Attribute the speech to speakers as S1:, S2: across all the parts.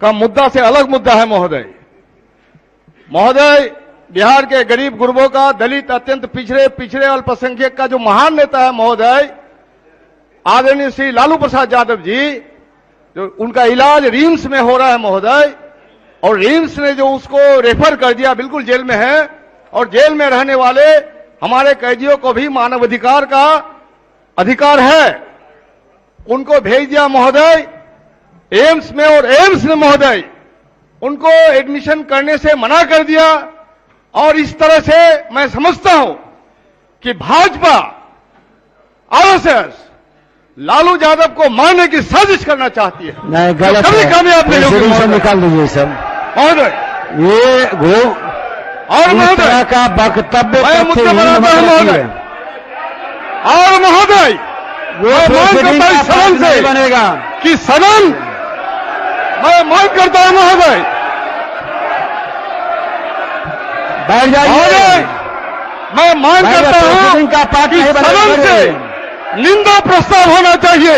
S1: का मुद्दा से अलग मुद्दा है महोदय। महोदय, बिहार के गरीब गुरबों का, दलित, अत्यंत पिछड़े अल्पसंख्यक का जो महान नेता है महोदय, आदरणीय श्री लालू प्रसाद यादव जी, जो उनका इलाज रिम्स में हो रहा है महोदय, और रिम्स ने जो उसको रेफर कर दिया, बिल्कुल जेल में है, और जेल में रहने वाले हमारे कैदियों को भी मानवाधिकार का अधिकार है, उनको भेज दिया महोदय एम्स में, और एम्स ने महोदय उनको एडमिशन करने से मना कर दिया। और इस तरह से मैं समझता हूं कि भाजपा आरएसएस लालू यादव को मारने की साजिश करना चाहती है।
S2: नहीं, गलत है।
S1: कभी कामयाब नहीं होगी
S2: निकाल दीजिए सब
S1: महोदय।
S2: ये
S1: और महोदय
S2: का वक्तव्य
S1: मैं मुद्दे बनाता हूं महोदय, और महोदय सदन से
S2: बनेगा
S1: कि सदन, मैं मांग करता हूं महोदय,
S2: बैठ जाइए
S1: महोदय, मैं मांग करता हूं कि सदन से निंदा प्रस्ताव होना चाहिए।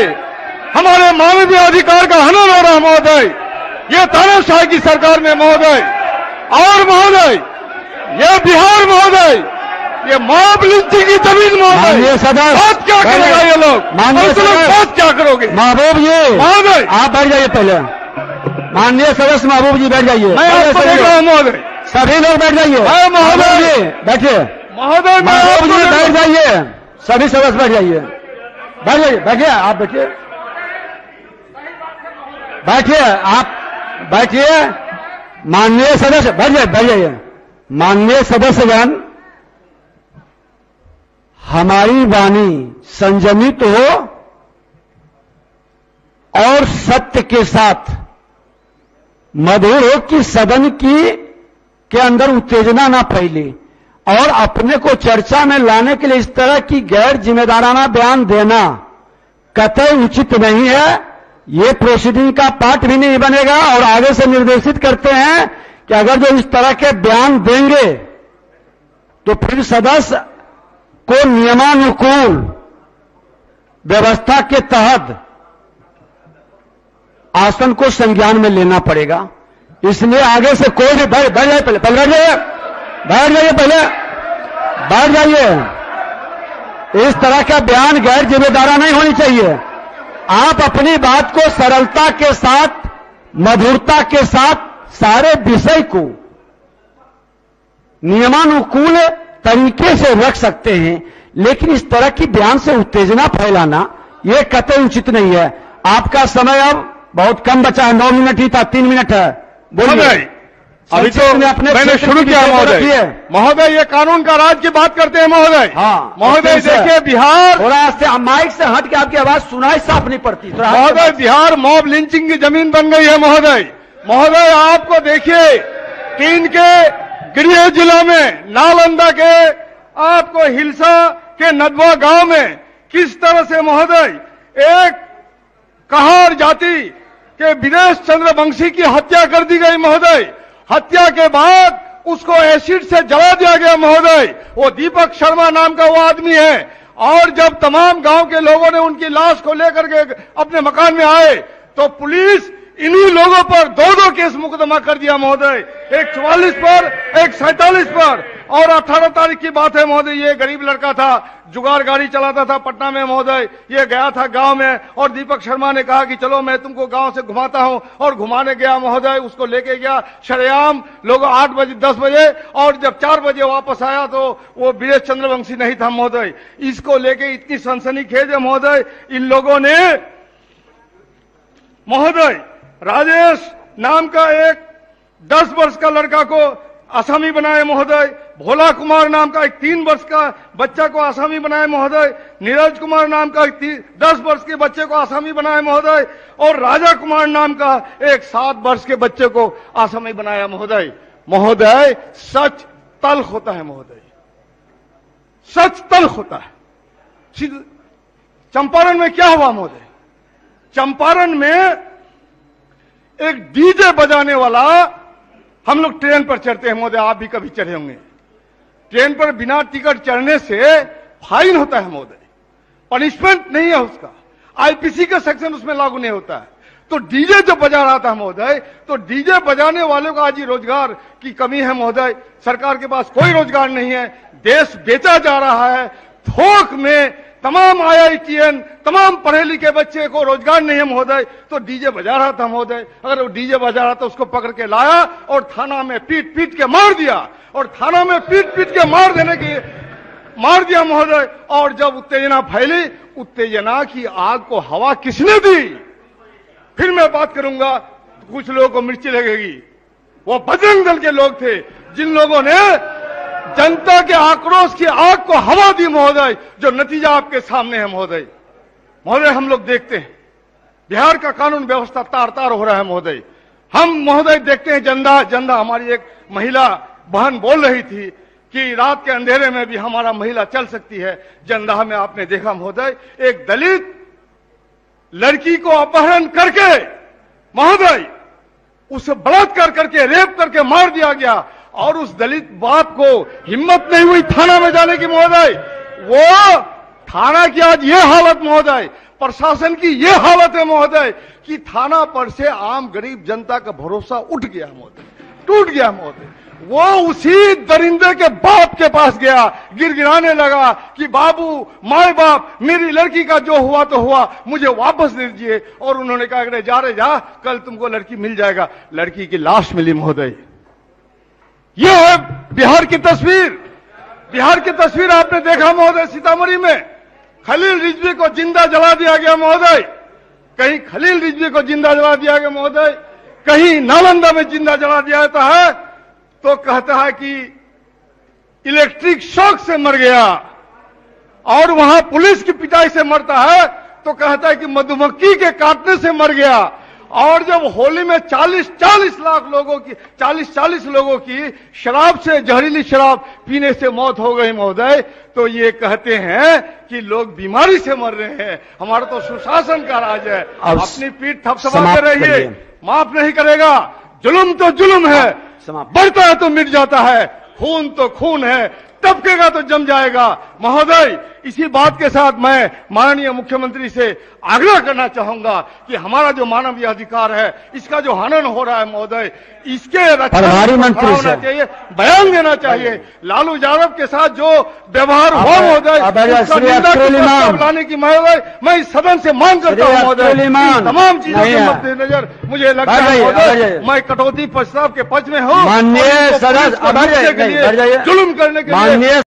S1: हमारे मानवीय अधिकार का हनन हो रहा है महोदय, ये तानाशाही की सरकार में महोदय। और महोदय, ये बिहार महोदय, ये मॉब लिंचिंग की जमीन महोदय, बात क्या करेगा ये लोग, बात क्या करोगे
S2: महबूब जी?
S1: महोदय
S2: आप बैठ जाइए पहले। माननीय सदस्य महबूब जी बैठ जाइए।
S1: मैं आपको देख रहा हूं महोदय,
S2: सभी लोग बैठ जाइए।
S1: महोदय
S2: जी बैठिए।
S1: महोदय
S2: महबूब जी बैठ जाइए, सभी सदस्य बैठ जाइए। बैठ जाइए, बैठिए, आप बैठिए, बैठिए, आप बैठिए। माननीय सदस्य बैठ जाइए, बैठ जाइए। माननीय सदस्यगण, हमारी वाणी संयमित हो और सत्य के साथ मधुर हो कि सदन के अंदर उत्तेजना ना फैले, और अपने को चर्चा में लाने के लिए इस तरह की गैर जिम्मेदाराना बयान देना कतई उचित नहीं है। ये प्रोसीडिंग का पार्ट भी नहीं बनेगा। और आगे से निर्देशित करते हैं कि अगर जो इस तरह के बयान देंगे तो फिर सदस्य को नियमानुकूल व्यवस्था के तहत आसन को संज्ञान में लेना पड़ेगा। इसलिए आगे से कोई भी बैठ जाइए, पहले बैठ जाइए, बैठ जाइए, पहले बैठ जाइए। इस तरह का बयान गैर जिम्मेदारा नहीं होनी चाहिए। आप अपनी बात को सरलता के साथ, मधुरता के साथ सारे विषय को नियमानुकूल तरीके से रख सकते हैं, लेकिन इस तरह की बयान से उत्तेजना फैलाना यह कतई उचित नहीं है। आपका समय अब बहुत कम बचा है, 9 मिनट ही था, 3 मिनट है। बोलिए।
S1: अभी तो मैंने शुरू किया महोदय, ये कानून का राज की बात करते हैं महोदय।
S2: हाँ
S1: महोदय देखिए, बिहार
S2: थोड़ा माइक से हट के आपकी आवाज सुनाई साफ नहीं पड़ती
S1: महोदय। बिहार मॉब लिंचिंग की जमीन बन गई है महोदय। महोदय आपको देखिए, 3 के गृह जिला में, नालंदा के, आपको हिलसा के नदवा गांव में किस तरह से महोदय एक कहार जाति के विदेश चंद्रवंशी की हत्या कर दी गई महोदय। हत्या के बाद उसको एसिड से जला दिया गया महोदय। वो दीपक शर्मा नाम का वो आदमी है। और जब तमाम गांव के लोगों ने उनकी लाश को लेकर के अपने मकान में आए तो पुलिस इन्हीं लोगों पर 2-2 केस मुकदमा कर दिया महोदय, एक 44 पर, एक 47 पर। और 18 तारीख की बात है महोदय, ये गरीब लड़का था, जुगाड़ गाड़ी चलाता था पटना में महोदय। ये गया था गांव में और दीपक शर्मा ने कहा कि चलो मैं तुमको गांव से घुमाता हूं, और घुमाने गया महोदय। उसको लेके गया शरेआम, लोग 8 बजे 10 बजे, और जब 4 बजे वापस आया तो वो विदेश चंद्रवंशी नहीं था महोदय। इसको लेके इतनी सनसनीखेज है महोदय, इन लोगों ने महोदय राजेश नाम का एक 10 वर्ष का लड़का को आसामी बनाए महोदय। भोला कुमार नाम का एक 3 वर्ष का बच्चा को आसामी बनाए महोदय। नीरज कुमार नाम का एक 10 वर्ष के बच्चे को आसामी बनाए महोदय। और राजा कुमार नाम का एक 7 वर्ष के बच्चे को आसामी बनाया महोदय। महोदय सच तल्ख होता है महोदय, सच तल्ख होता है। चंपारण में क्या हुआ महोदय? चंपारण में एक डीजे बजाने वाला, हम लोग ट्रेन पर चढ़ते हैं महोदय, आप भी कभी चढ़े होंगे। ट्रेन पर बिना टिकट चढ़ने से फाइन होता है महोदय, पनिशमेंट नहीं है उसका, आईपीसी का सेक्शन उसमें लागू नहीं होता है। तो डीजे जब बजा रहा था महोदय, तो डीजे बजाने वालों का आज ही रोजगार की कमी है महोदय। सरकार के पास कोई रोजगार नहीं है, देश बेचा जा रहा है थोक में। तमाम IITN, तमाम पढ़े लिखे बच्चे को रोजगार नहीं है महोदय, तो डीजे बजा रहा था महोदय। अगर वो डीजे बजा रहा था उसको पकड़ के लाया और थाना में पीट पीट के मार दिया, और थाना में पीट पीट के मार दिया महोदय। और जब उत्तेजना फैली, उत्तेजना की आग को हवा किसने दी? फिर मैं बात करूंगा तो कुछ लोगों को मिर्ची लगेगी। वो बजरंग दल के लोग थे जिन लोगों ने जनता के आक्रोश की आग को हवा दी महोदय, जो नतीजा आपके सामने है महोदय। महोदय हम लोग देखते हैं बिहार का कानून व्यवस्था तार तार हो रहा है महोदय। हम महोदय देखते हैं जंदा हमारी एक महिला बहन बोल रही थी कि रात के अंधेरे में भी हमारा महिला चल सकती है। जंदा में आपने देखा महोदय, एक दलित लड़की को अपहरण करके महोदय उसे बलात्कार करके रेप करके मार दिया गया, और उस दलित बाप को हिम्मत नहीं हुई थाना में जाने की महोदय। वो थाना की आज ये हालत महोदय, प्रशासन की ये हालत है महोदय कि थाना पर से आम गरीब जनता का भरोसा उठ गया महोदय, टूट गया महोदय। वो उसी दरिंदे के बाप के पास गया, गिड़गिड़ाने लगा कि बाबू, माए बाप, मेरी लड़की का जो हुआ तो हुआ, मुझे वापस दे दीजिए। और उन्होंने कहा अरे जा रे जा, कल तुमको लड़की मिल जाएगा। लड़की की लाश मिली महोदय। ये है बिहार की तस्वीर। बिहार की तस्वीर आपने देखा महोदय, सीतामढ़ी में खलील रिजवी को जिंदा जला दिया गया महोदय। कहीं खलील रिजवी को जिंदा जला दिया गया महोदय, कहीं नालंदा में जिंदा जला दिया जाता है तो कहता है कि इलेक्ट्रिक शॉक से मर गया, और वहां पुलिस की पिटाई से मरता है तो कहता है कि मधुमक्खी के काटने से मर गया। और जब होली में 40 लाख लोगों की 40 लोगों की शराब से, जहरीली शराब पीने से मौत हो गई महोदय, तो ये कहते हैं कि लोग बीमारी से मर रहे हैं। हमारा तो सुशासन का राज है। अपनी पीठ थपथपाते रहिए, माफ नहीं करेगा। जुल्म तो जुल्म है, बढ़ता है तो मिट जाता है, खून तो खून है, टपकेगा तो जम जाएगा महोदय। इसी बात के साथ मैं माननीय मुख्यमंत्री से आग्रह करना चाहूंगा कि हमारा जो मानवीय अधिकार है, इसका जो हनन हो रहा है महोदय, इसके रक्षा होना चाहिए, बयान देना चाहिए। लालू यादव के साथ जो व्यवहार हुआ महोदय, लाने की मैं इस सदन से मांग करता हूं महोदय। तमाम चीजों के मद्देनजर मुझे लगता है महोदय, मैं कटौती प्रस्ताव के पक्ष में हूं।
S2: माननीय सदस्य
S1: जुल्म करने के लिए